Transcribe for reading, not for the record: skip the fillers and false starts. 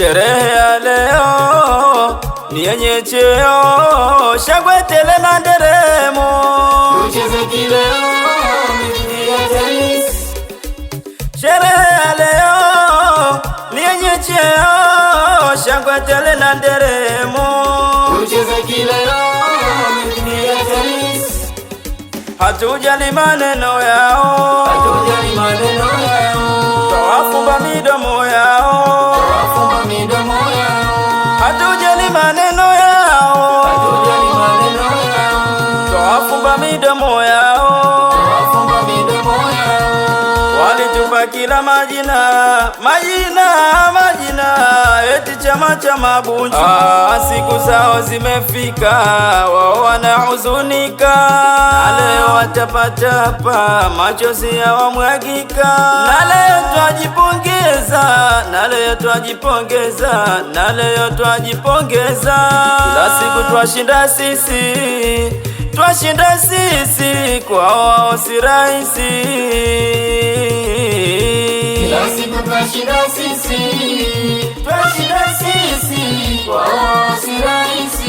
Sherehe ya leo ni yenye cheo, shangwe tele na nderemo. Tucheze kileo, sherehe ya leo ni yenye cheo, shangwe tele na nderemo. Tucheze kileo, hatujali maneno yao, hatujali maneno yao, twawafumba midomo yao, twawafumba midomo yao, hatujali maneno yao, hatujali maneno yao, twawafumba midomo yao, twawafumba midomo yao. Walitupa kila majina, eti chama cha mabunju. Siku zao zimefika, wao wanahuzunika, na leo watapatapa, machozi yawamwagika. Na leo twajipongeza, kila siku twashinda sisi, kwa wao si rahisi. Kila siku twashinda sisi, kwa wao si rahisi.